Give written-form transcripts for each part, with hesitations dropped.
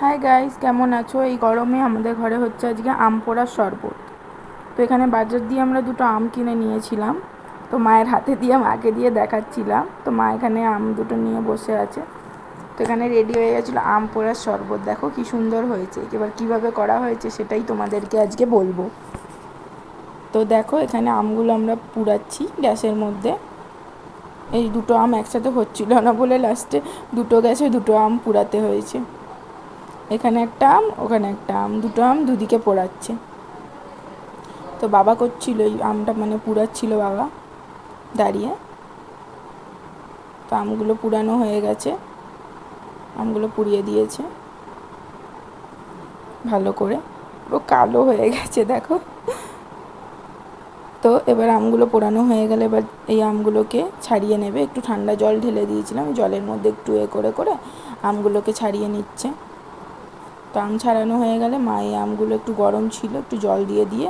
Hi guys, কেমন আছো? এই গরমে আমাদের ঘরে হচ্ছে আজকে আম পোড়ার শরবত। তো এখানে বাজার দিয়ে আমরা দুটো আম কিনে নিয়েছিলাম। তো মায়ের হাতে দিয়ে মাকে দিয়ে দেখাচ্ছিলাম। তো মা এখানে আম দুটো নিয়ে বসে আছে। তো এখানে রেডি হয়ে গেছিলো আম পোড়ার শরবত। দেখো কি সুন্দর হয়েছে। এবার কীভাবে করা হয়েছে সেটাই তোমাদেরকে আজকে বলবো। তো দেখো এখানে আমগুলো আমরা পুড়াচ্ছি গ্যাসের মধ্যে। এই দুটো আম একসাথে হচ্ছিল না বলে লাস্টে দুটো গ্যাসে দুটো আম পুড়াতে হয়েছে। এখানে একটা আম, ওখানে একটা আম, দুটো আম দুদিকে পোড়াচ্ছে। তো বাবা করছিল এই আমটা, মানে পুড়াচ্ছিল বাবা দাঁড়িয়ে। তো আমগুলো পুড়ানো হয়ে গেছে, আমগুলো পুড়িয়ে দিয়েছে ভালো করে, পুরো কালো হয়ে গেছে দেখো। তো এবার আমগুলো পোড়ানো হয়ে গেলে এবার এই আমগুলোকে ছাড়িয়ে নেবে। একটু ঠান্ডা জল ঢেলে দিয়েছিলাম, জলের মধ্যে একটু করে করে আমগুলোকে ছাড়িয়ে নিচ্ছে। তো আম ছাড়ানো হয়ে গেলে মা এই আমগুলো একটু গরম ছিল, একটু জল দিয়ে দিয়ে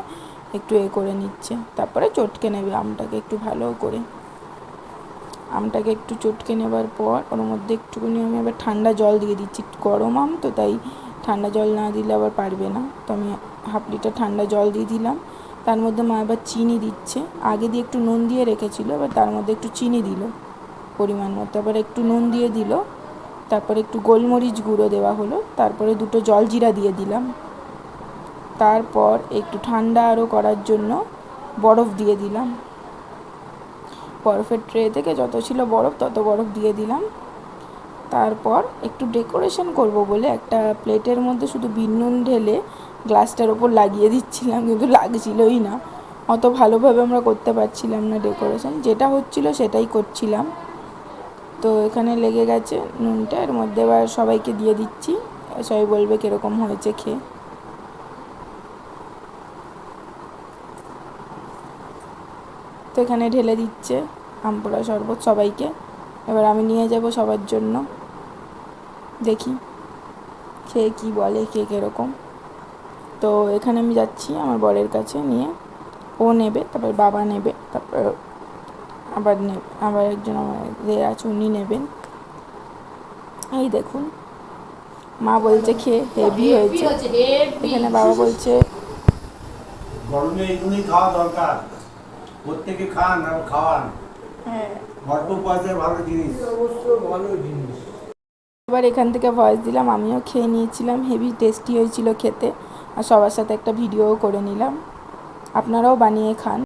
একটু করে নিচ্ছে। তারপরে চটকে নেবে আমটাকে একটু ভালো করে। আমটাকে একটু চটকে নেবার পর ওর মধ্যে একটুখানি আমি আবার ঠান্ডা জল দিয়ে দিচ্ছি। গরম আম তো, তাই ঠান্ডা জল না দিলে আবার পারবে না। তো আমি হাফ লিটার ঠান্ডা জল দিয়ে দিলাম। তার মধ্যে মা এবার চিনি দিচ্ছে। আগে দিয়ে একটু নুন দিয়ে রেখেছিল, এবার তার মধ্যে একটু চিনি দিল পরিমাণ মতো, আবার একটু নুন দিয়ে দিল। তারপরে একটু গোলমরিচ গুঁড়ো দেওয়া হলো। তারপরে দুটো জলজিরা দিয়ে দিলাম। তারপর একটু ঠান্ডা আরও করার জন্য বরফ দিয়ে দিলাম। বরফের ট্রে থেকে যত ছিল বরফ তত বরফ দিয়ে দিলাম। তারপর একটু ডেকোরেশন করব বলে একটা প্লেটের মধ্যে শুধু বিট নুন ঢেলে গ্লাসটার ওপর লাগিয়ে দিচ্ছিলাম, কিন্তু লাগছিলই না। অত ভালোভাবে আমরা করতে পারছিলাম না ডেকোরেশন, যেটা হচ্ছিল সেটাই করছিলাম। তো এখানে লেগে গেছে নুনটা, এর মধ্যে এবার সবাইকে দিয়ে দিচ্ছি। সবাই বলবে কীরকম হয়েছে খেয়ে। তো এখানে ঢেলে দিচ্ছে আম পোড়া শরবত সবাইকে। এবার আমি নিয়ে যাব সবার জন্য, দেখি খেয়ে কী বলে, কে কীরকম। তো এখানে আমি যাচ্ছি আমার বরের কাছে নিয়ে, ও নেবে, তারপর বাবা নেবে, তারপর আবার একজন আমার আছে উনি নেবেন। এই দেখুন, মা বলছে খেয়ে হেভি হয়েছে। এখানে বাবা বলছে গরমে এগুলোই খাওয়া দরকার, প্রত্যেকে খান আর খাওয়ান। হ্যাঁ, অল্প পয়সায় ভালো জিনিস, অবশ্য ভালো জিনিস। এবার এখান থেকে ভয়েস দিলাম, আমিও খেয়ে নিয়েছিলাম, হেভি টেস্টি হয়েছিল খেতে। আর সবার সাথে একটা ভিডিওও করে নিলাম। আপনারাও বানিয়ে খান।